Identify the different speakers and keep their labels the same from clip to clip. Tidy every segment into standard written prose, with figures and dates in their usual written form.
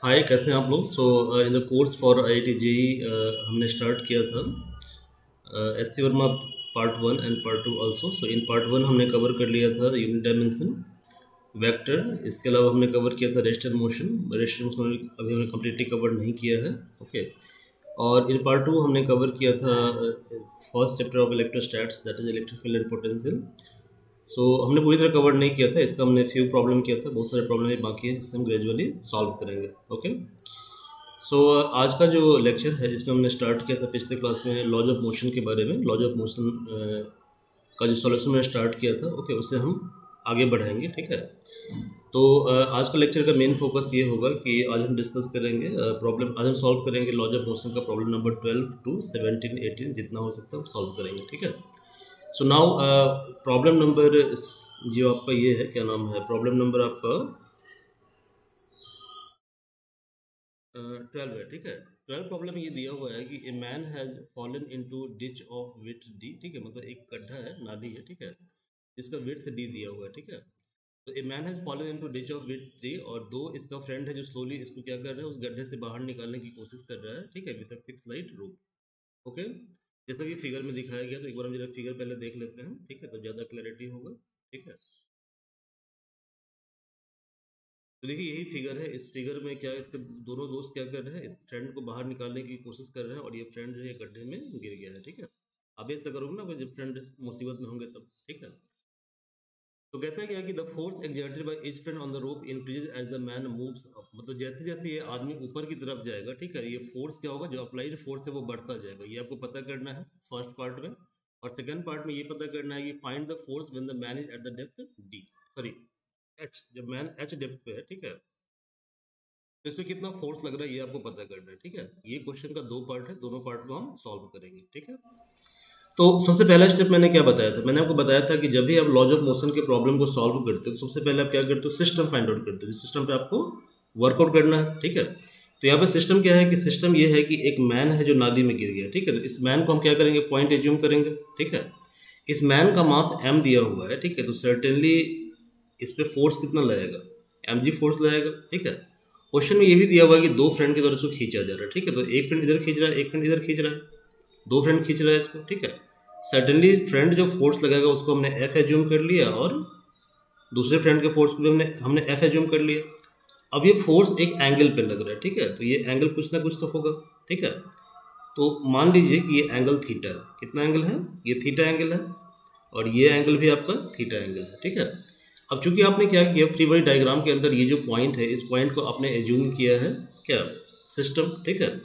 Speaker 1: हाय, कैसे हैं आप लोग। In the course for IIT JEE हमने स्टार्ट किया था SC Verma part 1 and part 2 also. In part 1 हमने कवर कर लिया था यूनिट डायमेंशन, वेक्टर। इसके अलावा हमने कवर किया था rest and motion. Rest and motion अभी हमने कम्प्लीटली कवर नहीं किया है। ओके। और इन पार्ट 2 हमने कवर किया था first chapter of electrostatics, that is electric field and potential. हमने पूरी तरह कवर नहीं किया था, इसका हमने फ्यू प्रॉब्लम किया था, बहुत सारे प्रॉब्लम बाकी है जिससे हम ग्रेजुअली सॉल्व करेंगे। ओके। आज का जो लेक्चर है जिसमें हमने स्टार्ट किया था पिछले क्लास में लॉज ऑफ मोशन के बारे में, लॉज ऑफ मोशन का जो सॉल्यूशन मैंने स्टार्ट किया था, ओके, उससे हम आगे बढ़ाएंगे। ठीक है। आज का लेक्चर का मेन फोकस ये होगा कि आज हम डिस्कस करेंगे प्रॉब्लम, आज हम सॉल्व करेंगे लॉज ऑफ मोशन का प्रॉब्लम नंबर 12 to 17, 18 जितना हो सकता है हम सॉल्व करेंगे। ठीक है। सो नाउ प्रॉब्लम नंबर जो आपका ये है, क्या नाम है, प्रॉब्लम नंबर आपका 12 है। ठीक है। 12 प्रॉब्लम ये दिया हुआ है कि a man has fallen into ditch of width D. ठीक है, मतलब एक गड्ढा है, नाली है। ठीक है, जिसका विड्थ डी दिया हुआ है। ठीक है। तो a man has fallen into ditch of width D, और दो इसका फ्रेंड है जो स्लोली इसको क्या कर रहा है, उस गड्ढे से बाहर निकालने की कोशिश कर रहा है। ठीक है, विद अ फिक्स लाइट रूप। ओके। जैसा कि फिगर में दिखाया गया, तो एक बार हम जरा फिगर पहले देख लेते हैं। ठीक है, तो ज़्यादा क्लैरिटी होगा। ठीक है। तो देखिए यही फिगर है। इस फिगर में क्या है, इसके दोनों दोस्त क्या कर रहे हैं, इस फ्रेंड को बाहर निकालने की कोशिश कर रहे हैं, और ये फ्रेंड जो है गड्ढे में गिर गया है। ठीक है। अब ऐसा करोगे ना जब फ्रेंड मुसीबत में होंगे तब। ठीक है। तो कहता है क्या कि the force exerted by each friend on the rope increases as the man moves up. मतलब जैसे जैसे ये आदमी ऊपर की तरफ जाएगा, ठीक है, ये फोर्स क्या होगा, जो अप्लाइड फोर्स है वो बढ़ता जाएगा। ये आपको पता करना है फर्स्ट पार्ट में। और सेकंड पार्ट में ये पता करना है कि find the force when the man is at the depth D, sorry H, जब मैन एच डेप्थ पे है। ठीक है, तो इसमें कितना फोर्स लग रहा है ये आपको पता करना है। ठीक है, ये क्वेश्चन का दो पार्ट है, दोनों पार्ट को हम सॉल्व करेंगे। ठीक है। तो सबसे पहला स्टेप मैंने क्या बताया था, मैंने आपको बताया था कि जब भी आप लॉज ऑफ मोशन के प्रॉब्लम को सॉल्व करते हो तो सबसे पहले आप क्या करते हो, सिस्टम फाइंड आउट करते हो। सिस्टम पे आपको वर्कआउट करना है। ठीक है। तो यहाँ पे सिस्टम क्या है कि सिस्टम ये है कि एक मैन है जो नाली में गिर गया। ठीक है, तो इस मैन को हम क्या करेंगे, पॉइंट एज्यूम करेंगे। ठीक है। इस मैन का मास m दिया हुआ है। ठीक है, तो सर्टेनली इस पे फोर्स कितना लगेगा, mg फोर्स लगेगा। ठीक है। क्वेश्चन में ये भी दिया हुआ है कि दो फ्रेंड की तरफ से खींचा जा रहा है। ठीक है, तो एक फ्रेंड इधर खींच रहा है, एक फ्रेंड इधर खींच रहा है, दो फ्रेंड खींच रहा है इसको। ठीक है। सर्टेनली फ्रेंड जो फोर्स लगाएगा उसको हमने एफ एज्यूम कर लिया, और दूसरे फ्रेंड के फोर्स को भी हमने एफ एज्यूम कर लिया। अब ये फोर्स एक एंगल पे लग रहा है। ठीक है, तो ये एंगल कुछ ना कुछ तो होगा। ठीक है, तो मान लीजिए कि ये एंगल थीटा है। कितना एंगल है, ये थीटा एंगल है, और ये एंगल भी आपका थीटा एंगल है। ठीक है। अब चूंकि आपने क्या किया, फ्री बॉडी डायग्राम के अंदर ये जो पॉइंट है, इस पॉइंट को आपने एज्यूम किया है क्या, सिस्टम। ठीक है,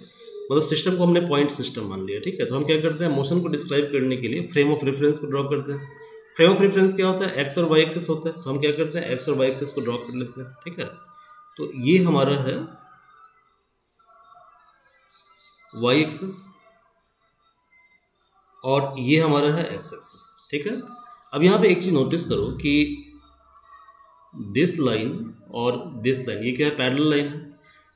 Speaker 1: मतलब सिस्टम को हमने पॉइंट सिस्टम मान लिया। ठीक है, तो हम क्या करते हैं, मोशन को डिस्क्राइब करने के लिए फ्रेम ऑफ रेफरेंस को ड्रॉ करते हैं। फ्रेम ऑफ रेफरेंस क्या होता है, एक्स और वाई एक्सिस होता है, तो हम क्या करते हैं, एक्स और वाई एक्सिस को ड्रॉ कर लेते हैं। ठीक है, तो ये हमारा है वाई एक्सिस, और ये हमारा है एक्स एक्सिस। ठीक है। अब यहाँ पे एक चीज नोटिस करो कि दिस लाइन और दिस लाइन, ये क्या है, पैरेलल लाइन है।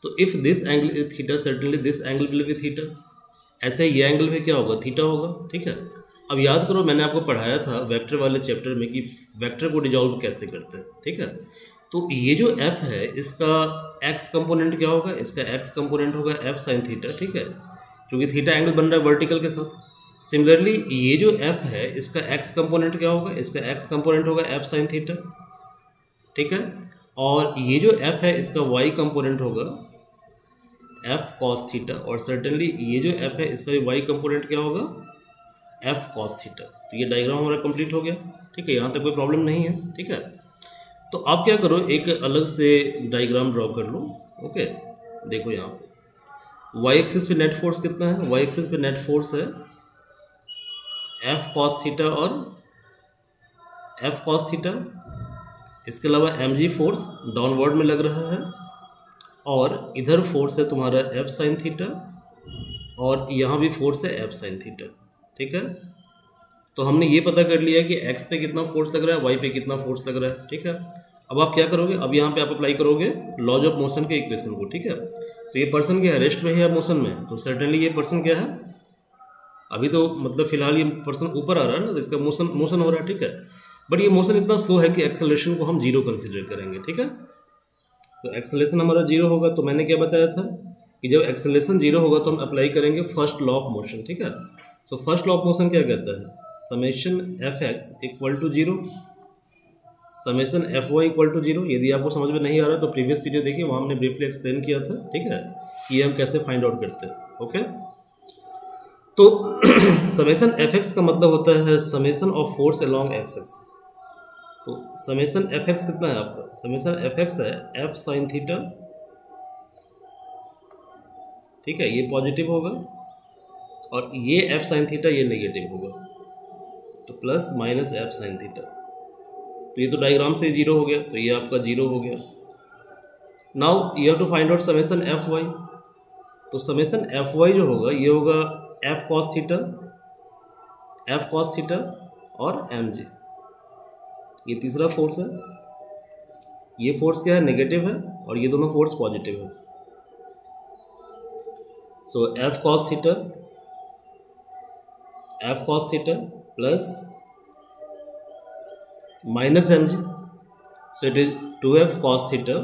Speaker 1: तो if this angle is theta, certainly this angle will be theta. ऐसे ये एंगल भी क्या होगा, थीटा होगा। ठीक है। अब याद करो मैंने आपको पढ़ाया था वेक्टर वाले चैप्टर में कि वेक्टर को डिजॉल्व कैसे करते हैं। ठीक है, तो ये जो f है इसका x कंपोनेंट क्या होगा, इसका x कंपोनेंट होगा f साइन थीटा। ठीक है, क्योंकि थीटा एंगल बन रहा है वर्टिकल के साथ। सिमिलरली ये जो f है इसका x कंपोनेंट क्या होगा, इसका x कंपोनेंट होगा f साइन थीटा। ठीक है, और ये जो f है इसका y कंपोनेंट होगा f cos थीटा, और सर्टेनली ये जो f है इसका भी y कंपोनेंट क्या होगा, f cos थीटा। तो ये डायग्राम हमारा कंप्लीट हो गया। ठीक है, यहाँ तक कोई प्रॉब्लम नहीं है। ठीक है, तो आप क्या करो, एक अलग से डायग्राम ड्रॉ कर लो। ओके, देखो यहाँ पे y एक्सिस पे नेट फोर्स कितना है, y एक्सिस पे नेट फोर्स है f cos थीटा और f cos थीटा। इसके अलावा mg फोर्स डाउनवर्ड में लग रहा है, और इधर फोर्स है तुम्हारा f साइन थीटा, और यहाँ भी फोर्स है f साइन थीटा। ठीक है, तो हमने ये पता कर लिया कि x पे कितना फोर्स लग रहा है, y पे कितना फोर्स लग रहा है। ठीक है, अब आप क्या करोगे, अब यहाँ पे आप अप्लाई करोगे लॉज ऑफ मोशन के इक्वेशन को। ठीक है, तो ये पर्सन क्या है, रेस्ट में है या मोशन में है, तो सर्टेनली ये पर्सन क्या है, अभी तो मतलब फिलहाल ये पर्सन ऊपर आ रहा है ना, तो इसका मोशन हो रहा है। ठीक है, बट ये मोशन इतना स्लो है कि एक्सेलरेशन को हम जीरो कंसिडर करेंगे। ठीक है, तो एक्सेलरेशन हमारा 0 होगा, तो मैंने क्या बताया था कि जब एक्सेलरेशन 0 होगा तो हम अप्लाई करेंगे फर्स्ट लॉ ऑफ मोशन, ठीक है। तो फर्स्ट लॉ ऑफ मोशन क्या कहता है, summation F X equal to 0 summation F Y equal to 0। यदि आपको समझ में नहीं आ रहा तो प्रीवियस वीडियो देखिए, वहाँ हमने ब्रीफली एक्सप्लेन किया था, ठीक है, ये हम कैसे फाइंड आउट करते हैं। ओके, तो समेशन एफ एक्स का मतलब होता है summation of force along x axis. तो समेशन एफ एक्स कितना है आपका, समेशन एफ एक्स है एफ साइन थीटा, ठीक है, ये पॉजिटिव होगा, और ये एफ साइन थीटा ये नेगेटिव होगा, तो plus minus F sine theta. तो ये तो डायग्राम से 0 हो गया, तो ये आपका 0 हो गया। Now you have to find out summation F Y. तो समेशन एफ वाई जो होगा ये होगा एफ कॉस थीटा और एम जी। ये तीसरा फोर्स है, ये फोर्स क्या है, नेगेटिव है, और ये दोनों फोर्स पॉजिटिव है। So F cos theta plus minus M G, so it is 2f cos theta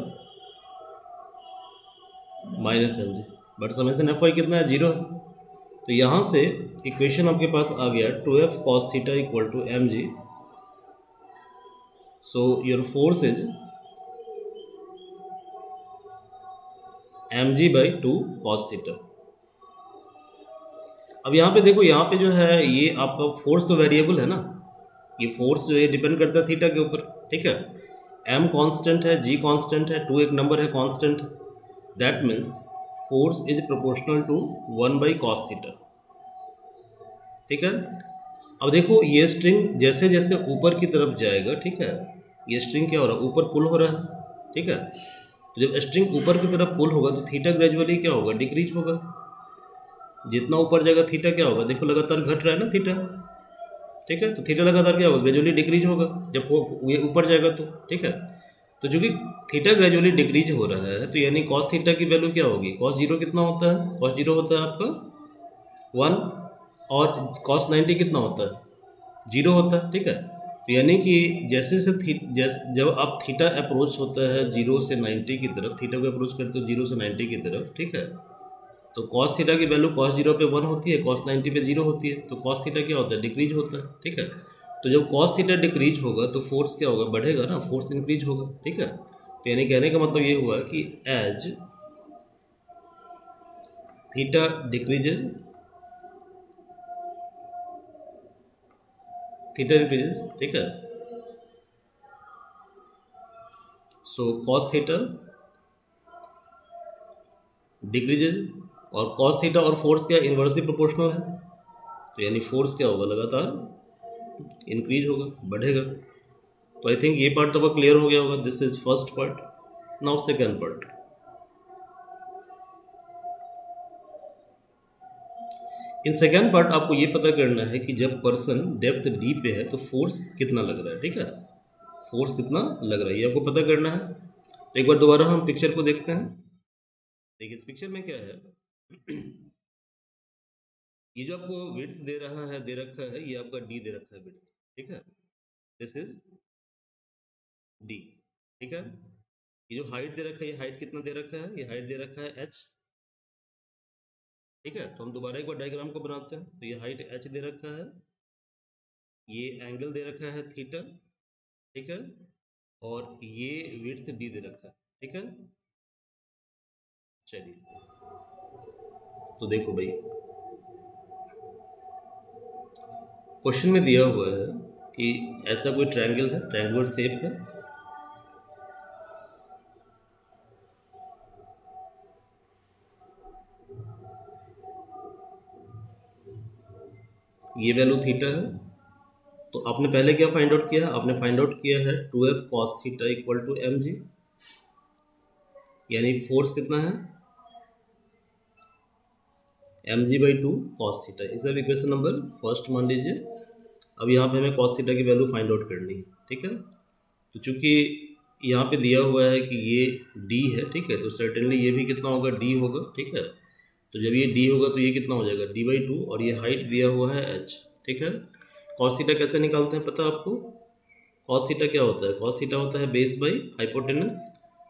Speaker 1: minus M G. But summation F Y कितना है, 0 है। तो यहाँ से इक्वेशन आपके पास आ गया 2f cos theta equal to M G. So your force is mg by 2 cos theta. अब यहाँ पे देखो, यहाँ पे जो है ये आपका फोर्स तो वेरिएबल है ना, ये फोर्स जो है डिपेंड करता है थीटा के ऊपर, ठीक है। m कांस्टेंट है, g कांस्टेंट है, 2 एक नंबर है constant, that means force is proportional to 1 by cos theta, ठीक है। अब देखो ये स्ट्रिंग जैसे जैसे ऊपर की तरफ जाएगा, ठीक है, ये स्ट्रिंग क्या हो रहा है, ऊपर पुल हो रहा है, ठीक है। तो जब स्ट्रिंग ऊपर की तरफ पुल होगा तो थीटा ग्रेजुअली क्या होगा, डिक्रीज होगा। जितना ऊपर जाएगा थीटा क्या होगा, देखो लगातार घट रहा है ना थीटा, ठीक है। तो थीटा लगातार क्या होगा, ग्रेजुअली डिक्रीज होगा जब ये ऊपर जाएगा तो, ठीक है। तो चूंकि थीटा ग्रेजुअली डिक्रीज हो रहा है तो यानी कॉस थीटा की वैल्यू क्या होगी, कॉस 0 कितना होता है, कॉस 0 होता है आपका 1, और कॉस 90 कितना होता है, 0 होता है, ठीक है। तो यानी कि जैसे जब आप थीटा अप्रोच होता है 0 से 90 की तरफ, थीटा को अप्रोच करते हो 0 से 90 की तरफ, ठीक है, तो कॉस थीटा की वैल्यू कॉस 0 पे 1 होती है, कॉस 90 पे 0 होती है, तो कॉस थीटा क्या होता है, डिक्रीज होता है, ठीक है। तो जब कॉस थीटा डिक्रीज होगा तो फोर्स क्या होगा, बढ़ेगा ना, फोर्स इंक्रीज होगा, ठीक है। तो यानी कहने का मतलब ये हुआ कि एज थीटा डिक्रीजेज, ठीक है, सो कॉस थीटा डिक्रीजेज, और कॉस थीटा और फोर्स क्या इनवर्सली प्रोपोर्शनल है, तो यानी फोर्स क्या होगा, लगातार इंक्रीज होगा, बढ़ेगा। तो आई थिंक ये पार्ट तो क्लियर हो गया होगा। This is first part. Now second part. In second part आपको ये पता करना है कि जब पर्सन डेप्थ डी पे है तो फोर्स कितना लग रहा है, ठीक है, फोर्स कितना लग रहा है ये आपको पता करना है। तो एक बार दोबारा हम पिक्चर को देखते हैं। देखिए इस पिक्चर में क्या है, ये जो आपको विड्थ दे रखा है, ये आपका डी दे रखा है विड्थ, ठीक है, दिस इज डी, ठीक है। ये जो हाइट दे रखा है, ये हाइट कितना दे रखा है, ये हाइट दे रखा है h, ठीक है। तो हम दोबारा एक बार डायग्राम को बनाते हैं। तो ये हाइट h दे रखा है, ये एंगल दे रखा है थीटा, ठीक है, और ये विड्थ d दे रखा है, ठीक है। चलिए तो देखो भाई, क्वेश्चन में दिया हुआ है कि ऐसा कोई ट्रायंगल है, ट्रायंगुलर शेप है, ये वैल्यू थीटा है। तो आपने पहले क्या फाइंड आउट किया है, आपने फाइंड आउट किया है 2f cos theta equal to mg, यानी फोर्स कितना है, mg बाई 2 cos थीटा। इसे अब इक्वेशन नंबर फर्स्ट मान लीजिए। अब यहाँ पे हमें cos थीटा की वैल्यू फाइंड आउट करनी है, ठीक है। तो चूंकि यहाँ पे दिया हुआ है कि ये d है, ठीक है, तो सर्टेनली ये भी कितना होगा, d होगा, ठीक है। तो जब ये d होगा तो ये कितना हो जाएगा, d बाई 2, और ये हाइट दिया हुआ है h, ठीक है। cos थीटा कैसे निकालते हैं पता है आपको, cos थीटा क्या होता है, cos थीटा होता है बेस बाई हाइपोटेनस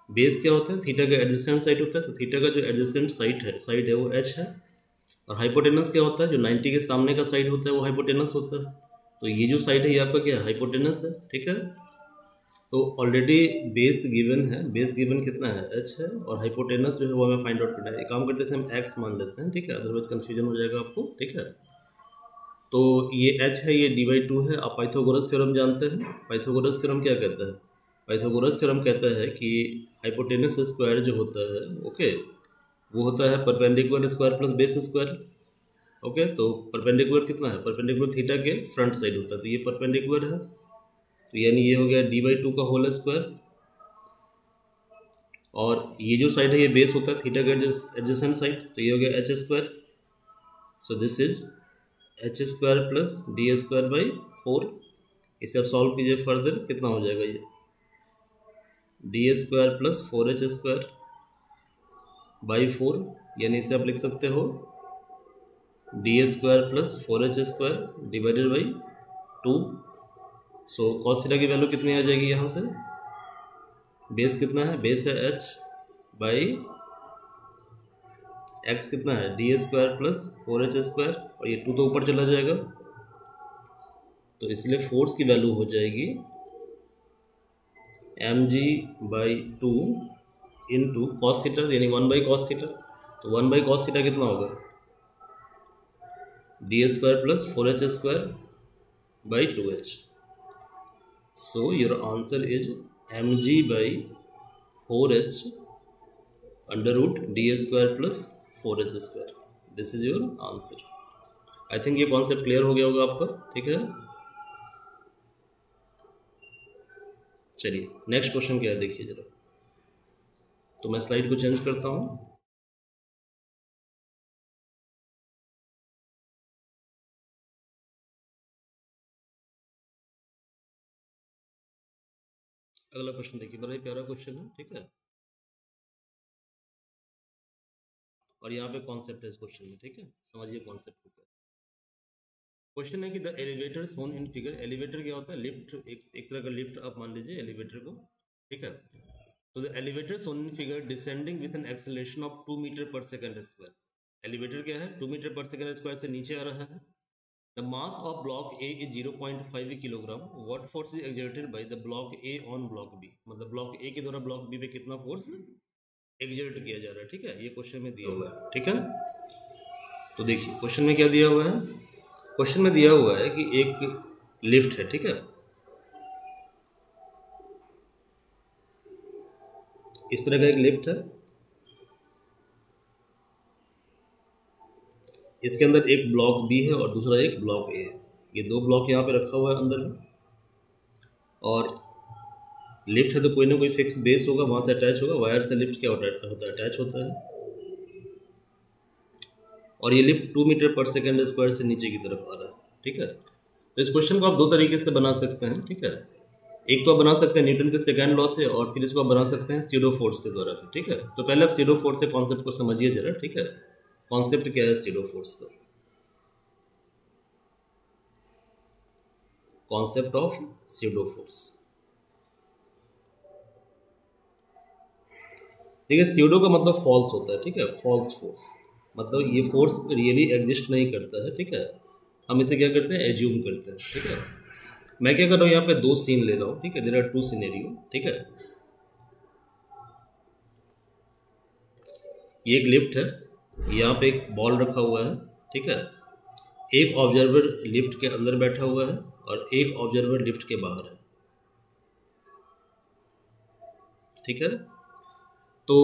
Speaker 1: बेस क्या होता है, थीटा का एडजेसेंट साइड होता है, तो थीटा का जो एडजेसेंट साइड है वो एच है। और हाइपोटेनस क्या होता है, जो 90 के सामने का साइड होता है वो हाइपोटेनस होता है। तो ये जो साइड है ये आपका क्या है, हाइपोटेनस है, ठीक है। तो ऑलरेडी बेस गिवन है, बेस गिवन कितना है, एच है, और हाइपोटेनस जो है वो हमें फाइंड आउट करना है। एक काम करते हैं, हम एक्स मान लेते हैं, ठीक है, अदरवाइज कन्फ्यूजन हो जाएगा आपको, ठीक है। तो ये एच है, ये dy/2 है। आप पाइथागोरस थ्योरम जानते हैं, पाइथागोरस थ्योरम क्या कहता है, पाइथागोरस थ्योरम कहता है कि हाइपोटेनस स्क्वायर जो होता है, ओके, वो होता है perpendicular square plus base square, okay. तो परपेंडिकुलर कितना है, परपेंडिकुलर थीटा के फ्रंट साइड होता है, तो ये परपेंडिकुलर है, तो यानी ये हो गया dy/2 का होल स्क्वायर। और ये जो साइड है ये बेस होता है थीटा का एडजेसेंट साइड, तो ये हो गया H square. So this is H square plus d²/4। इसे आप सॉल्व कीजिए फर्दर, कितना हो जाएगा ये d² प्लस 4h² यानी इसे आप लिख सकते हो d² plus 4h² divided by 2। So cos theta की वैल्यू कितनी आ जाएगी यहाँ से, बेस कितना है, बेस है h बाई x कितना है d² प्लस 4h², और ये 2 तो ऊपर चला जाएगा, तो इसलिए फोर्स की वैल्यू हो जाएगी mg/2 इंटू कॉस थीटा, यानी 1/cos थीटा। तो 1/cos थीटा कितना होगा, d² plus 4h² by 2h। So your answer is mg/4h under root d² plus 4h²। This is your answer. I think ये concept clear हो गया होगा आपका, ठीक है। चलिए नेक्स्ट क्वेश्चन क्या है देखिए जरा, तो मैं स्लाइड को चेंज करता हूँ। अगला क्वेश्चन देखिए, बड़ा ही प्यारा क्वेश्चन है, ठीक है। और यहाँ पे कॉन्सेप्ट है इस क्वेश्चन में, ठीक है, समझिए कॉन्सेप्ट को। क्वेश्चन है कि the elevator shown in figure, elevator क्या होता है, लिफ्ट, एक तरह का लिफ्ट आप मान लीजिए एलिवेटर को, ठीक है। तो the elevator shown in figure descending with an acceleration of 2 meter per second square. Elevator क्या है, 2 मीटर पर सेकंड स्क्वायर से नीचे आ रहा है। The mass of block A is 0.5 kilogram. What force is exerted by the block A on block B, मतलब block A के द्वारा ब्लॉक बी पे कितना फोर्स एक्सर्ट किया जा रहा है, ठीक है। ये क्वेश्चन में दिया हुआ है, ठीक है। तो देखिए क्वेश्चन में क्या दिया हुआ है, क्वेश्चन में दिया हुआ है कि एक लिफ्ट है, ठीक है, इस तरह का एक लिफ्ट है, इसके अंदर एक ब्लॉक बी है और दूसरा एक ब्लॉक ए है। ये 2 ब्लॉक यहाँ पे रखा हुआ है अंदर में, और लिफ्ट है तो कोई ना कोई फिक्स बेस होगा, वहाँ से अटैच होगा, वायर से लिफ्ट क्या होता है, अटैच होता है। और ये lift 2 meter per second square से नीचे की तरफ आ रहा है, ठीक है। तो इस क्वेश्चन को आप 2 तरीके से बना सकते हैं, ठीक है। एक तो आप बना सकते हैं न्यूटन के सेकंड लॉ से, और फिर इसको आप बना सकते हैं स्यूडो फोर्स के द्वारा, ठीक है। तो पहले आप स्यूडो फोर्स के कॉन्सेप्ट को समझिए जरा, ठीक है। कॉन्सेप्ट क्या है स्यूडो फोर्स का, कॉन्सेप्ट ऑफ स्यूडो फोर्स, ठीक है। स्यूडो का मतलब फॉल्स होता है, ठीक है, फॉल्स फोर्स, मतलब ये फोर्स रियली एग्जिस्ट नहीं करता है, ठीक है। हम इसे क्या करते हैं, एज्यूम करते हैं, ठीक है। मैं क्या कर रहा हूँ, यहाँ पे 2 सीन ले रहा हूँ, ठीक है, देयर आर 2 सिनेरियो, ठीक है। ये एक लिफ्ट है, यहाँ पे एक बॉल रखा हुआ है, ठीक है। एक ऑब्जर्वर लिफ्ट के अंदर बैठा हुआ है और एक ऑब्जर्वर लिफ्ट के बाहर है, ठीक है। तो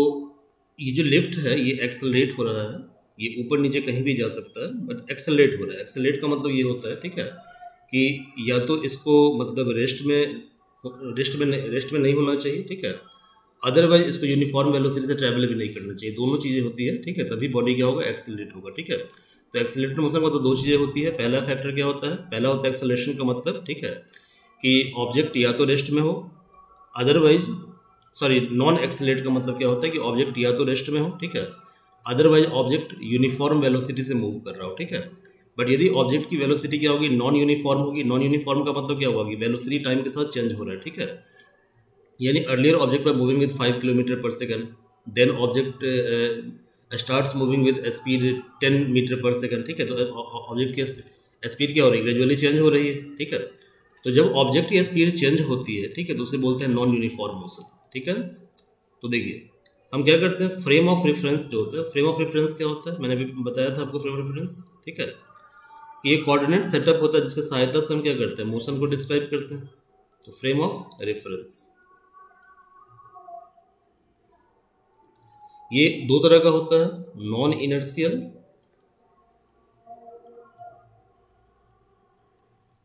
Speaker 1: ये जो लिफ्ट है ये एक्सेलरेट हो रहा है, ये ऊपर नीचे कहीं भी जा सकता है, बट एक्सेलरेट हो रहा है। एक्सेलरेट का मतलब ये होता है, ठीक है, कि या तो इसको मतलब रेस्ट में नहीं होना चाहिए, ठीक है, अदरवाइज इसको यूनिफॉर्म वेलोसिटी से ट्रैवल भी नहीं करना चाहिए। दोनों चीज़ें होती है, ठीक है, तभी बॉडी क्या होगा, एक्सेलरेट होगा, ठीक है। तो एक्सेलरेट में मतलब 2 चीज़ें होती है। पहला फैक्टर क्या होता है, पहला होता है एक्सेलरेशन का मतलब, ठीक है, कि ऑब्जेक्ट या तो रेस्ट में हो, अदरवाइज नॉन एक्सेलरेट का मतलब क्या होता है कि ऑब्जेक्ट या तो रेस्ट में हो, ठीक है, अदरवाइज ऑब्जेक्ट यूनिफॉर्म वेलोसिटी से मूव कर रहा हो, ठीक है। बट यदि ऑब्जेक्ट की वेलोसिटी क्या होगी, नॉन यूनिफॉर्म होगी। नॉन यूनिफॉर्म का मतलब क्या होगा कि वेलोसिटी टाइम के साथ चेंज हो रहा है, ठीक है। यानी earlier object were moving with 5 kilometre per second, then object starts moving with speed 10 metre per second, ठीक है। तो ऑब्जेक्ट की स्पीड क्या हो रही है, ग्रेजुअली चेंज हो रही है, ठीक है। तो जब ऑब्जेक्ट की स्पीड चेंज होती है, ठीक है, तो उसे बोलते हैं नॉन यूनिफॉर्म मोशन, ठीक है। तो देखिए हम क्या करते हैं, फ्रेम ऑफ रेफरेंस जो होता है, फ्रेम ऑफ रेफरेंस क्या होता है, मैंने अभी बताया था आपको फ्रेम ऑफ रेफरेंस, ठीक है। ये कोऑर्डिनेट सेटअप होता है जिसकी सहायता से हम क्या करते हैं, मोशन को डिस्क्राइब करते हैं। तो फ्रेम ऑफ रेफरेंस ये दो तरह का होता है, नॉन इनर्शियल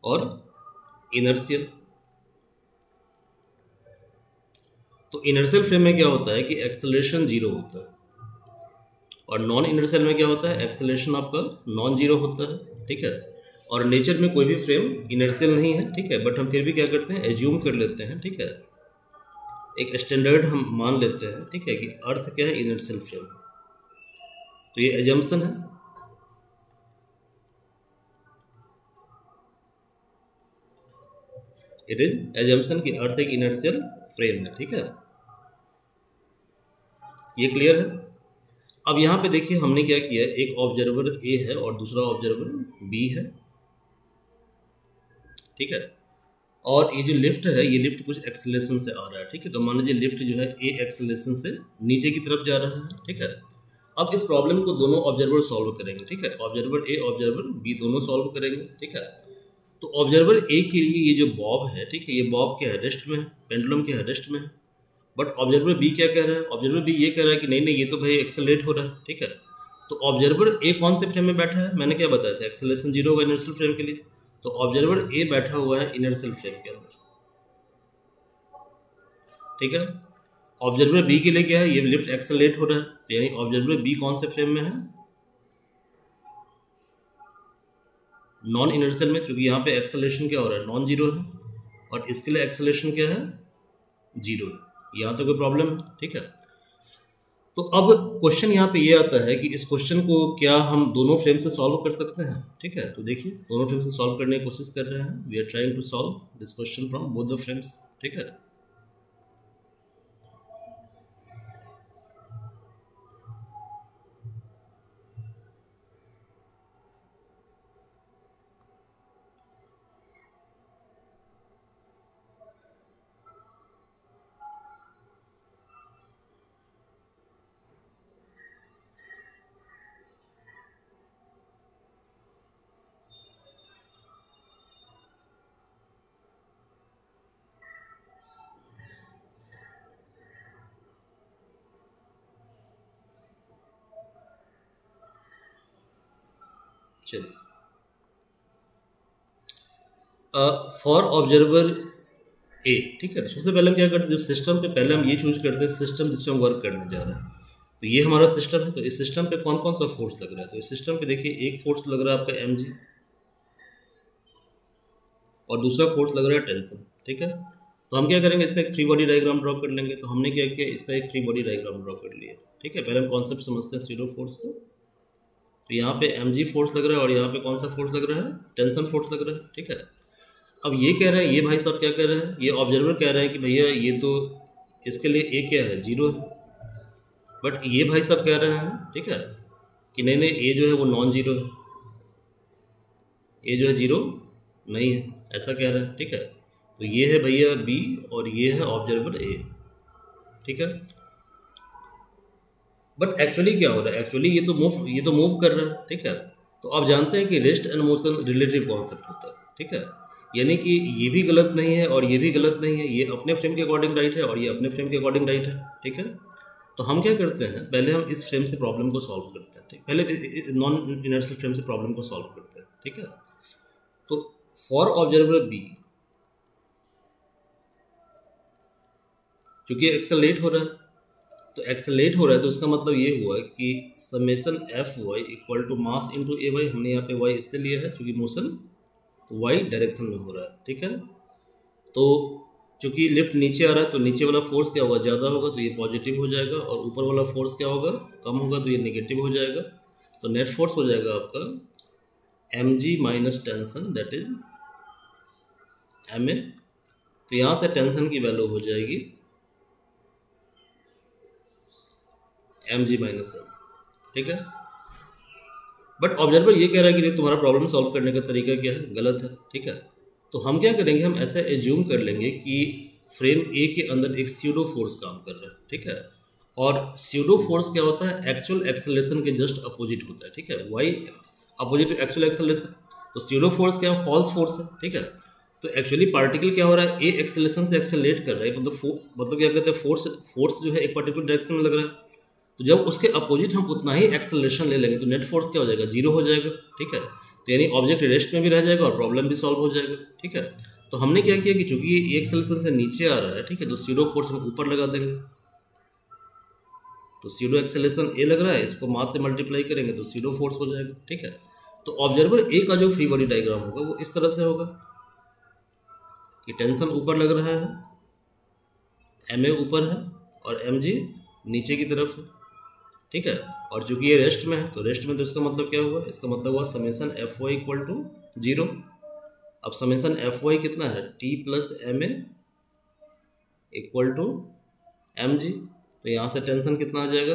Speaker 1: और इनर्शियल। तो इनर्शियल फ्रेम में क्या होता है कि एक्सेलरेशन जीरो होता है, और नॉन इनर्शियल में क्या होता है, एक्सेलरेशन आपका नॉन जीरो होता है, ठीक है। और नेचर में कोई भी फ्रेम इनर्शियल नहीं है, ठीक है, बट हम फिर भी क्या करते हैं, एज्यूम कर लेते हैं, ठीक है, एक स्टैंडर्ड हम मान लेते हैं, ठीक है, कि अर्थ क्या है, इनर्शियल फ्रेम। तो ये एजम्पशन है। इट इज एजम्पशन कि अर्थ एक इनर्शियल फ्रेम है, ठीक है। ये क्लियर है। अब यहाँ पे देखिए हमने क्या किया, एक ऑब्जर्वर ए है और दूसरा ऑब्जर्वर बी है, ठीक है। और ये जो लिफ्ट है, ये लिफ्ट कुछ एक्सेलरेशन से आ रहा है, ठीक है। तो मान लीजिए लिफ्ट जो है ए एक्सेलरेशन से नीचे की तरफ जा रहा है, ठीक है। अब इस प्रॉब्लम को दोनों ऑब्जर्वर सॉल्व करेंगे, ठीक है, ऑब्जर्वर ए ऑब्जर्वर बी दोनों सॉल्व करेंगे, ठीक है। तो ऑब्जर्वर ए के लिए ये जो बॉब है, ठीक है, ये बॉब क्या है, रेस्ट में है, पेंडुलम क्या है, रेस्ट में है। बट ऑब्जर्वर बी क्या कह रहा है, ऑब्जर्वर बी ये कह रहा है कि नहीं नहीं, ये तो भाई एक्सेलरेट हो रहा है, ठीक है। तो ऑब्जर्वर ए कौन से फ्रेम में बैठा है, मैंने क्या बताया था, एक्सेलरेशन जीरो होगा इनर्शियल फ्रेम के लिए। तो ऑब्जर्वर ए बैठा हुआ है इनर्शियल फ्रेम के अंदर, ठीक है। ऑब्जर्वर बी के लिए क्या है, ये लिफ्ट एक्सेलरेट हो रहा है, तो यानी ऑब्जर्वर बी कौन से फ्रेम में है, नॉन इनर्शियल में, क्योंकि यहाँ पे एक्सेलरेशन क्या हो रहा है, नॉन जीरो है, और इसके लिए एक्सेलरेशन क्या है, जीरो है। यहाँ तो कोई प्रॉब्लम है, ठीक है। तो अब क्वेश्चन यहाँ पे ये आता है कि इस क्वेश्चन को क्या हम दोनों फ्रेम से सॉल्व कर सकते हैं, ठीक है। तो देखिए दोनों फ्रेम से सॉल्व करने की कोशिश कर रहे हैं, we are trying to solve this question from both the frames, ठीक है। चलिए, फॉर ऑब्जर्वर ए, ठीक है। तो सबसे पहले हम क्या करते हैं, जब सिस्टम पे पहले हम ये चूज करते हैं सिस्टम जिस पे हम वर्क करने जा रहे हैं। तो ये हमारा सिस्टम है, तो इस सिस्टम पे कौन कौन सा फोर्स लग रहा है, तो इस सिस्टम पे देखिए एक फोर्स लग रहा है आपका mg, और दूसरा फोर्स लग रहा है टेंशन, ठीक है। तो हम क्या करेंगे, इसका एक फ्री बॉडी डायग्राम ड्रॉ कर लेंगे। तो हमने क्या किया, इसका एक फ्री बॉडी डायग्राम ड्रॉ कर लिया, ठीक है। पहले हम कॉन्सेप्ट समझते हैं सीरो फोर्स को। तो यहाँ पे mg फोर्स लग रहा है और यहाँ पे कौन सा फोर्स लग रहा है, टेंशन फोर्स लग रहा है, ठीक है। अब ये कह रहे हैं, ये भाई साहब क्या कह रहे हैं, ये ऑब्जर्वर कह रहे हैं कि भैया ये तो इसके लिए ए क्या है, जीरो है। बट ये भाई साहब कह रहे हैं, ठीक है, कि नहीं नहीं, ए जो है वो नॉन जीरो है, ए जो है जीरो नहीं है, ऐसा कह रहे हैं, ठीक है। तो ये है भैया बी और ये है ऑब्जर्वर ए, ठीक है। बट एक्चुअली क्या हो रहा है, एक्चुअली ये तो मूव कर रहा है, ठीक है। तो आप जानते हैं कि rest and motion relative concept होता है, ठीक है। यानी कि ये भी गलत नहीं है और ये भी गलत नहीं है, ये अपने फ्रेम के अकॉर्डिंग राइट है और ये अपने फ्रेम के अकॉर्डिंग राइट है, ठीक है। तो हम क्या करते हैं, पहले हम इस फ्रेम से प्रॉब्लम को सॉल्व करते हैं, ठीक, पहले नॉन इनर्शियल फ्रेम से प्रॉब्लम को सॉल्व करते हैं, ठीक है। तो फॉर ऑब्जर्वर बी, चूंकि एक्सेलरेट हो रहा है, तो एक्सेलरेट हो रहा है तो इसका मतलब ये हुआ कि summation F Y equal to mass into A Y. हमने यहाँ पे वाई इसलिए लिया है क्योंकि मोशन वाई डायरेक्शन में हो रहा है, ठीक है। तो चूंकि लिफ्ट नीचे आ रहा है तो नीचे वाला फोर्स क्या होगा, ज़्यादा होगा तो ये पॉजिटिव हो जाएगा, और ऊपर वाला फोर्स क्या होगा, कम होगा तो ये नेगेटिव हो जाएगा। तो नेट फोर्स हो जाएगा आपका mg minus tension, that is ma। तो यहाँ से टेंशन की वैल्यू हो जाएगी एम जी माइनस एम, ठीक है। बट ऑब्जर्वर ये कह रहा है कि नहीं तुम्हारा प्रॉब्लम सॉल्व करने का तरीका क्या है, गलत है, ठीक है। तो हम क्या करेंगे, हम ऐसा एज्यूम कर लेंगे कि फ्रेम ए के अंदर एक स्यूडो फोर्स काम कर रहा है, ठीक है। और स्यूडो फोर्स क्या होता है, एक्चुअल एक्सेलरेशन के जस्ट अपोजिट होता है, ठीक है। Why opposite to actual acceleration, तो स्यूडो फोर्स क्या है, फॉल्स फोर्स है, ठीक है। तो एक्चुअली पार्टिकल क्या हो रहा है, ए एक्सेलरेशन से एक्सेलरेट कर रहा है, मतलब क्या कहते हैं, फोर्स जो है एक पर्टिकुलर डायरेक्शन में लग रहा है। तो जब उसके अपोजिट हम उतना ही एक्सेलरेशन ले लेंगे तो नेट फोर्स क्या हो जाएगा, जीरो हो जाएगा, ठीक है। तो यानी ऑब्जेक्ट रेस्ट में भी रह जाएगा और प्रॉब्लम भी सॉल्व हो जाएगा, ठीक है। तो हमने क्या किया कि चूंकि ये एक्सेलरेशन से नीचे आ रहा है, ठीक है, तो सीरो फोर्स हम ऊपर लगा देंगे। तो सीरो एक्सेलरेशन ए लग रहा है, इसको मास से मल्टीप्लाई करेंगे तो सीरो फोर्स हो जाएगा, ठीक है। तो ऑब्जर्वर ए का जो फ्री बॉडी डायग्राम होगा वो इस तरह से होगा कि टेंशन ऊपर लग रहा है, एम ए ऊपर है और एम जी नीचे की तरफ है, ठीक है। और चूंकि ये रेस्ट में है तो रेस्ट में, तो इसका मतलब क्या हुआ, इसका मतलब हुआ summation F Y equal to zero. अब समेसन एफ वाई कितना है, T plus M A equal to M G. तो यहाँ से टेंशन कितना आ जाएगा,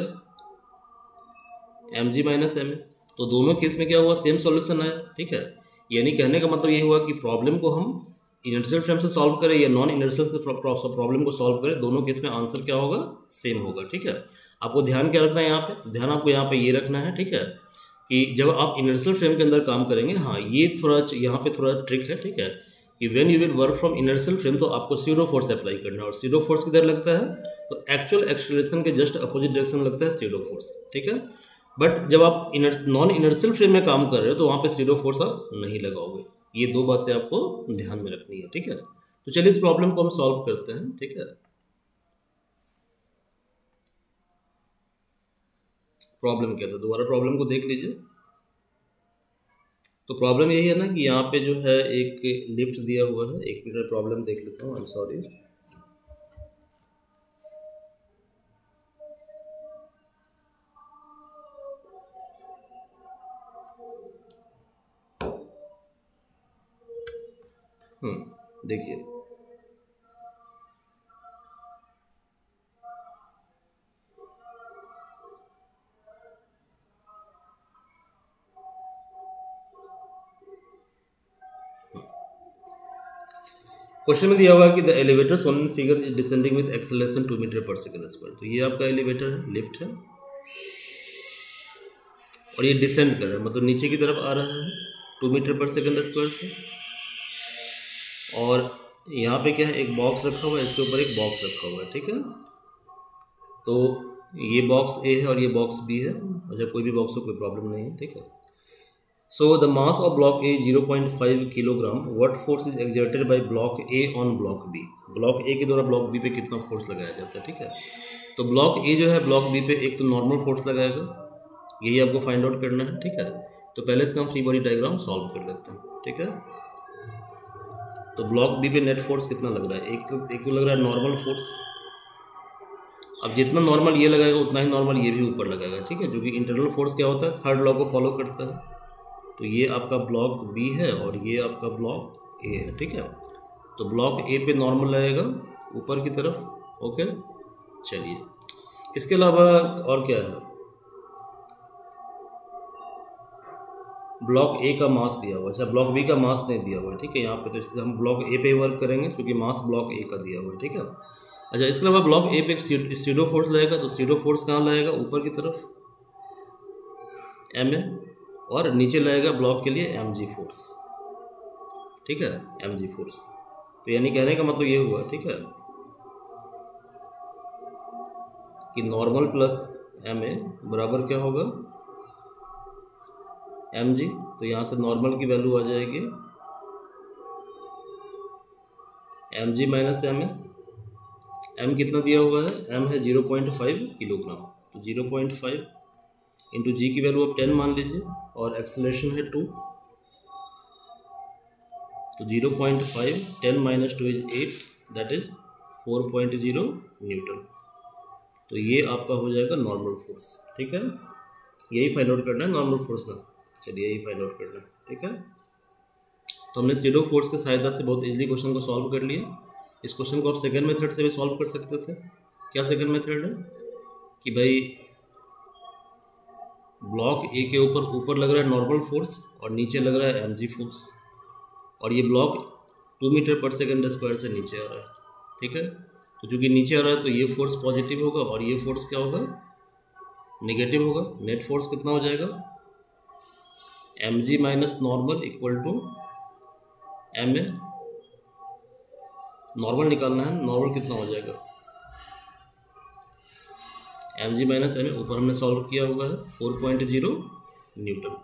Speaker 1: M G minus M A. तो दोनों केस में क्या हुआ, सेम सॉल्यूशन आया, ठीक है। यानी कहने का मतलब ये हुआ कि प्रॉब्लम को हम इनर्शियल फ्रेम से सॉल्व करें या नॉन इनर्शियल से प्रॉब्लम को सॉल्व करें, दोनों केस में आंसर क्या होगा, सेम होगा, ठीक है। आपको ध्यान क्या रखना है यहाँ पे, ध्यान आपको यहाँ पे ये रखना है, ठीक है, कि जब आप इनर्शियल फ्रेम के अंदर काम करेंगे, हाँ ये थोड़ा यहाँ पे थोड़ा ट्रिक है, ठीक है, कि when you will work from inertial frame तो आपको सीरो फोर्स अप्लाई करना है। और सीरो फोर्स किधर लगता है, तो एक्चुअल एक्सेलरेशन के जस्ट अपोजिट डायरेक्शन में लगता है सीरो फोर्स, ठीक है। बट जब आप नॉन इनर्शियल फ्रेम में काम कर रहे हो तो वहाँ पे सीरो फोर्स आप नहीं लगाओगे। ये दो बातें आपको ध्यान में रखनी है, ठीक है। तो चलिए इस प्रॉब्लम को हम सॉल्व करते हैं, ठीक है। प्रॉब्लम क्या था, दोबारा प्रॉब्लम को देख लीजिए। तो प्रॉब्लम यही है ना कि यहाँ पे जो है एक लिफ्ट दिया हुआ है, एक मिनट प्रॉब्लम देख लेता हूँ, आई एम सॉरी। देखिए क्वेश्चन में दिया हुआ है कि the elevator shown in figure is descending with acceleration 2 meter per second square. तो ये आपका एलिवेटर है, लिफ्ट है, और ये डिसेंड कर रहा है, मतलब नीचे की तरफ आ रहा है 2 मीटर पर सेकंड स्क्वायर से। और यहाँ पे क्या है, एक बॉक्स रखा हुआ है, इसके ऊपर एक बॉक्स रखा हुआ है, ठीक है। तो ये बॉक्स ए है और ये बॉक्स बी है, अच्छा कोई भी बॉक्स हो कोई प्रॉब्लम नहीं है, ठीक है। So the mass of block A 0.5 kilogram. What force is exerted by block A on block B? Block A के द्वारा ब्लॉक B पे कितना फोर्स लगाया जाता है, ठीक है। तो ब्लॉक A जो है ब्लॉक B पे एक तो नॉर्मल फोर्स लगाएगा, यही आपको फाइंड आउट करना है, ठीक है। तो पहले इसका हम फ्री बॉडी डायग्राम सॉल्व कर लेते हैं, ठीक है। तो ब्लॉक B पे नेट फोर्स कितना लग रहा है, एक तो लग रहा है नॉर्मल फोर्स। अब जितना नॉर्मल ये लगाएगा उतना ही नॉर्मल ये भी ऊपर लगाएगा, ठीक है, जो कि इंटरनल फोर्स क्या होता है, थर्ड लॉ को फॉलो करता है। तो ये आपका ब्लॉक बी है और ये आपका ब्लॉक ए है, ठीक है। तो ब्लॉक ए पे नॉर्मल लगेगा ऊपर की तरफ, ओके। चलिए इसके अलावा और क्या है, ब्लॉक ए का मास दिया हुआ है, अच्छा ब्लॉक बी का मास नहीं दिया हुआ है, ठीक है। यहाँ पे तो इसलिए हम ब्लॉक ए पे वर्क करेंगे क्योंकि मास ब्लॉक ए का दिया हुआ है, ठीक है। अच्छा इसके अलावा ब्लॉक ए पे एक सीडो फोर्स लगेगा, तो सीडो फोर्स कहाँ लगेगा, ऊपर की तरफ एम ए, और नीचे लगेगा ब्लॉक के लिए एम जी फोर्स, ठीक है, एम जी फोर्स। तो यानी कहने का मतलब ये हुआ, ठीक है, कि नॉर्मल प्लस एम ए बराबर क्या होगा, एम जी। तो यहाँ से नॉर्मल की वैल्यू आ जाएगी M G minus M A. M कितना दिया हुआ है, एम है 0.5 किलोग्राम, तो 0.5 इंटू जी की वैल्यू आप 10 मान लीजिए, और एक्सेलरेशन है 2, तो 0.5 10 minus 2 is 8, that is 4.0 Newton. तो ये आपका हो जाएगा नॉर्मल फोर्स, ठीक है। यही फाइंड आउट करना है, नॉर्मल फोर्स ना, चलिए यही फाइंड आउट करना है, ठीक है। तो हमने सीडो फोर्स की सहायता से बहुत इजीली क्वेश्चन को सॉल्व कर लिया। इस क्वेश्चन को आप सेकंड मेथड से भी सॉल्व कर सकते थे। क्या सेकंड मेथड है कि भाई ब्लॉक ए के ऊपर लग रहा है नॉर्मल फोर्स और नीचे लग रहा है mg फोर्स, और ये ब्लॉक 2 मीटर पर सेकेंड स्क्वायर से नीचे आ रहा है, ठीक है। तो चूँकि नीचे आ रहा है तो ये फोर्स पॉजिटिव होगा और ये फोर्स क्या होगा, नेगेटिव होगा। नेट फोर्स कितना हो जाएगा, mg minus normal equal to ma। Normal निकालना है, नॉर्मल कितना हो जाएगा, mg माइनस ma, ऊपर हमने सॉल्व किया हुआ है 4.0 न्यूटन।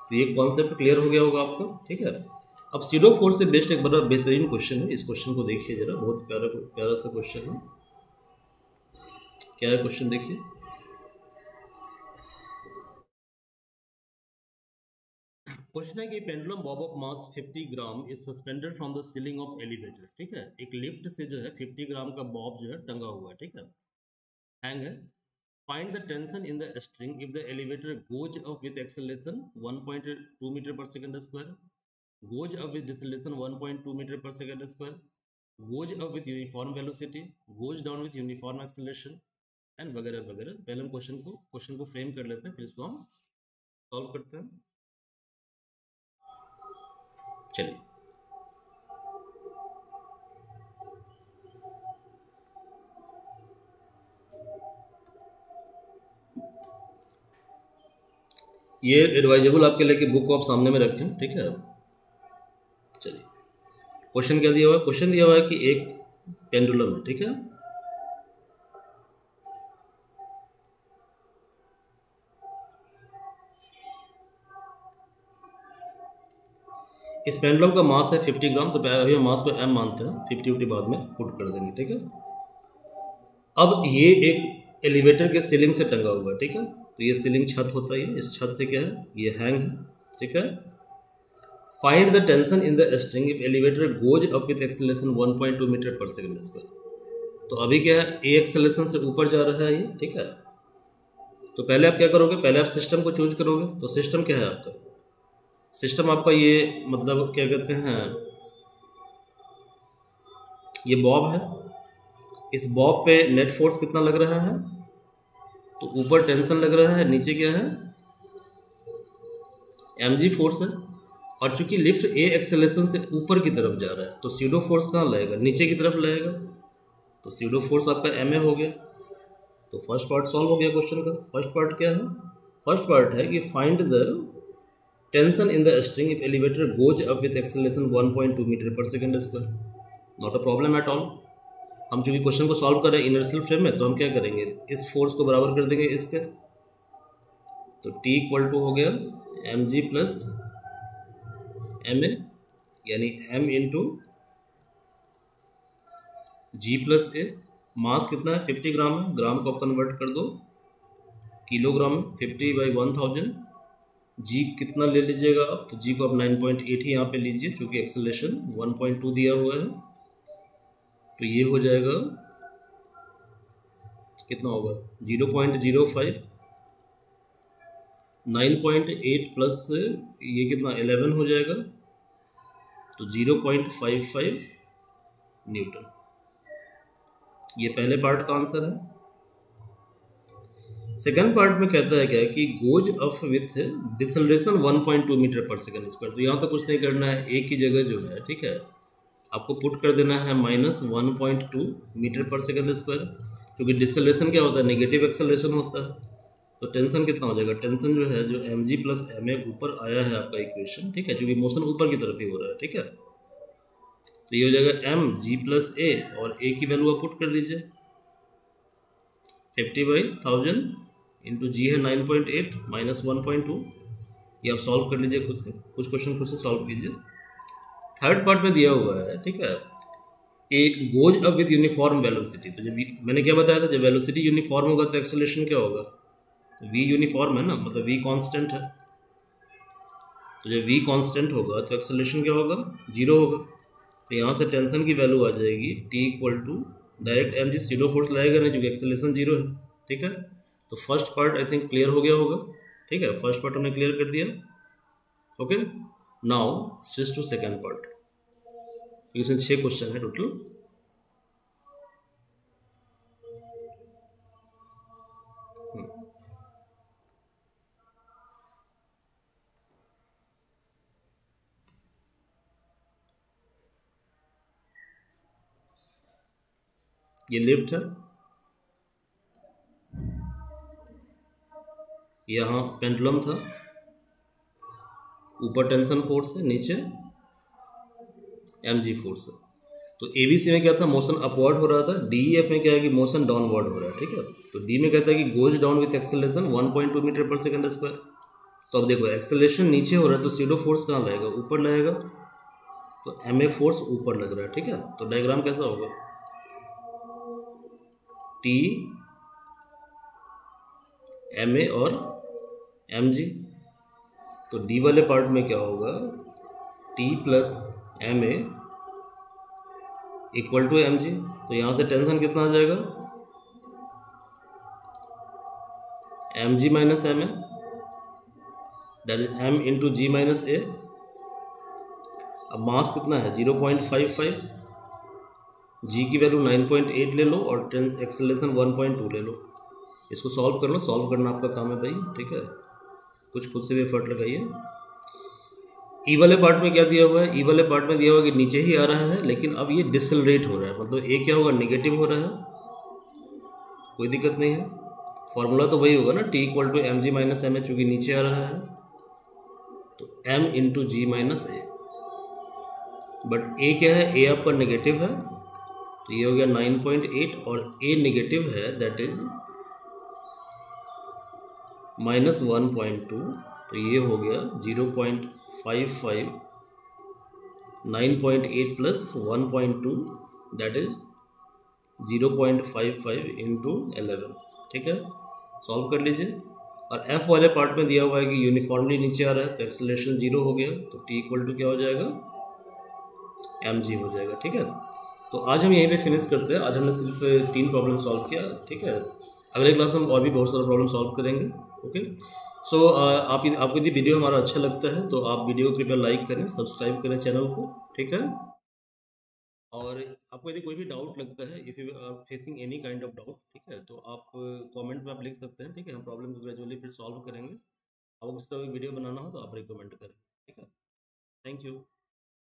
Speaker 1: तो ये कॉन्सेप्ट क्लियर हो गया होगा आपको, ठीक है। अब सीडो फोर्स से बेस्ड एक बड़ा बेहतरीन क्वेश्चन है, इस क्वेश्चन को देखिए जरा, बहुत प्यारा सा क्वेश्चन है। क्या है क्वेश्चन, देखिए। क्वेश्चन है कि pendulum Bob of mass 50 gram is suspended from the ceiling of elevator, ठीक है। एक लिफ्ट से जो है 50 ग्राम का बॉब जो है टंगा हुआ है, ठीक है, हैंग है। Find the tension in the string if the elevator goes up with acceleration 1.2 metre per second square, goes up with deceleration 1.2 meter per second square, goes up with uniform velocity, goes down with uniform acceleration and वगैरह वगैरह। पहले हम question को frame कर लेते हैं, फिर इसको हम सॉल्व करते हैं। चलिए, ये एडवाइजेबल आपके लिए कि बुक को आप सामने में रखें, ठीक है। चलिए, क्वेश्चन क्या दिया हुआ है, क्वेश्चन दिया हुआ है कि एक पेंडुलम है, ठीक है। इस पेंडुलम का मास है 50 ग्राम, तो अभी हम मास को m मानते हैं, 50 बाद में पुट कर देंगे, ठीक है। अब ये एक एलिवेटर के सीलिंग से टंगा हुआ है, ठीक है। तो ये सीलिंग छत होता है, इस छत से क्या है, ये हैंग है, ठीक है। Find the tension in the string if elevator goes up with acceleration 1.2 metre per second square. तो अभी क्या है, ए एक्सेलरेशन से ऊपर जा रहा है ये, ठीक है। तो पहले आप क्या करोगे, पहले आप सिस्टम को चूज करोगे। तो सिस्टम क्या है आपका, सिस्टम आपका ये मतलब क्या कहते हैं, ये बॉब है। इस बॉब पे नेट फोर्स कितना लग रहा है, तो ऊपर टेंशन लग रहा है, नीचे क्या है, mg फोर्स है। और चूंकि लिफ्ट ए एक्सेलरेशन से ऊपर की तरफ जा रहा है तो सीडो फोर्स कहाँ लगेगा, नीचे की तरफ लगेगा। तो सीडो फोर्स आपका ma हो गया। तो फर्स्ट पार्ट सॉल्व हो गया क्वेश्चन का। फर्स्ट पार्ट क्या है, फर्स्ट पार्ट है कि find the tension in the string if elevator goes up with acceleration 1.2 metre per second square. Not a problem at all. हम चूंकि क्वेश्चन को सॉल्व कर रहे हैं इनर्शियल फ्रेम में, तो हम क्या करेंगे, इस फोर्स को बराबर कर देंगे इसके। तो T इक्वल टू हो गया mg प्लस ma, यानी m इंटू जी प्लस ए। मास कितना है, 50 ग्राम है, ग्राम को आप कन्वर्ट कर दो किलोग्राम में, 50/1000। जी कितना ले लीजिएगा आप, तो जी को आप 9.8 ही यहाँ पे लीजिए, क्योंकि एक्सेलरेशन 1.2 दिया हुआ है। तो ये हो जाएगा कितना होगा, 0.05, 9.8 प्लस ये कितना 11 हो जाएगा, तो 0.55 न्यूटन। ये पहले पार्ट का आंसर है। सेकंड पार्ट में कहता है क्या कि goes up with डिसलेशन 1.2 metre per second square. तो यहाँ तो कुछ नहीं करना है, एक ही जगह जो है, ठीक है, आपको पुट कर देना है -1.2 मीटर पर सेकंड स्क्वायर, क्योंकि डिसलेशन क्या होता है, नेगेटिव एक्सेलरेशन होता है। तो टेंशन कितना हो जाएगा, टेंशन जो है जो mg प्लस ma ऊपर आया है आपका इक्वेशन, ठीक है, क्योंकि मोशन ऊपर की तरफ ही हो रहा है, ठीक है। तो ये हो जाएगा mg प्लस a, और a की वैल्यू आप पुट कर दीजिए 50/1000 इंटू जी है 9.8 माइनस 1.2। ये आप सॉल्व कर लीजिए खुद से, कुछ क्वेश्चन खुद से सॉल्व कीजिए। थर्ड पार्ट में दिया हुआ है, ठीक है, एक goes up with uniform velocity. तो जब मैंने क्या बताया था, जब वेलोसिटी यूनिफॉर्म होगा तो एक्सेलरेशन क्या होगा, तो v यूनिफॉर्म है ना, मतलब v कांस्टेंट है। तो जब v कांस्टेंट होगा तो एक्सेलरेशन क्या होगा, 0 होगा। तो यहाँ से टेंशन की वैल्यू आ जाएगी T equal to direct mg, pseudo force लगेगा नहीं क्योंकि एक्सेलरेशन 0 है, ठीक है। तो first part I think clear हो गया होगा, ठीक है, फर्स्ट पार्ट हमने क्लियर कर दिया। Okay, now switch to second part. इसमें 6 क्वेश्चन है टोटल। ये लिफ्ट है, यहाँ पेंडुलम था, ऊपर टेंशन फोर्स है, नीचे mg फोर्स है। तो एबीसी में क्या था, मोशन अपवर्ड हो रहा था। डीईएफ में क्या है कि मोशन डाउनवर्ड हो रहा है, ठीक है। तो डी में कहता है कि goes down with acceleration 1.2 metre per second square. तो अब देखो एक्सेलरेशन नीचे हो रहा है तो सीडो फोर्स कहाँ लगेगा, ऊपर लगेगा, तो एम ए फोर्स ऊपर लग रहा है, ठीक है। तो डायग्राम कैसा होगा, टी एम ए और एम जी। तो डी वाले पार्ट में क्या होगा, T plus M A equal to M G. तो यहाँ से टेंशन कितना आ जाएगा, M G minus M A, that is M into G minus A. अब मास कितना है 0.55, जी की वैल्यू 9.8 ले लो और एक्सेलरेशन 1.2 ले लो। इसको सॉल्व कर लो, सॉल्व करना आपका काम है भाई, ठीक है। कुछ खुद से भी एफर्ट लगाइए। ई वाले पार्ट में क्या दिया हुआ है, ई वाले पार्ट में दिया हुआ है कि नीचे ही आ रहा है, लेकिन अब ये डिसलरेट हो रहा है, मतलब ए क्या होगा, नेगेटिव हो रहा है, कोई दिक्कत नहीं है। फॉर्मूला तो वही होगा ना, T equal to M G minus M A, चूँकि नीचे आ रहा है तो M into G minus A. But A क्या है, ए आपका नेगेटिव है, तो ये हो गया 9.8 और ए नेगेटिव है, दैट इज माइनस 1.2, तो ये हो गया 0.55, 9.8 प्लस 1.2 दैट इज 0.55 इंटू 11, ठीक है। सॉल्व कर लीजिए। और एफ वाले पार्ट में दिया हुआ है कि यूनिफॉर्मली नीचे आ रहा है तो एक्सेलरेशन 0 हो गया, तो टी इक्वल टू क्या हो जाएगा, एम जी हो जाएगा, ठीक है। तो आज हम यहीं पे फिनिश करते हैं। आज हमने सिर्फ 3 प्रॉब्लम सॉल्व किया, ठीक है। अगले क्लास में हम और भी बहुत सारा प्रॉब्लम सॉल्व करेंगे, ओके। सो आपको यदि वीडियो हमारा अच्छा लगता है तो आप वीडियो को कृपया लाइक करें, सब्सक्राइब करें चैनल को, ठीक है। और आपको यदि कोई भी डाउट लगता है, if you are facing any kind of doubt, ठीक है, तो आप कमेंट में आप लिख सकते हैं, ठीक है। हम प्रॉब्लम को ग्रेजुअली फिर सॉल्व करेंगे। आपको किसी तरह वीडियो बनाना हो तो आप रिकमेंड करें, ठीक है। Thank you.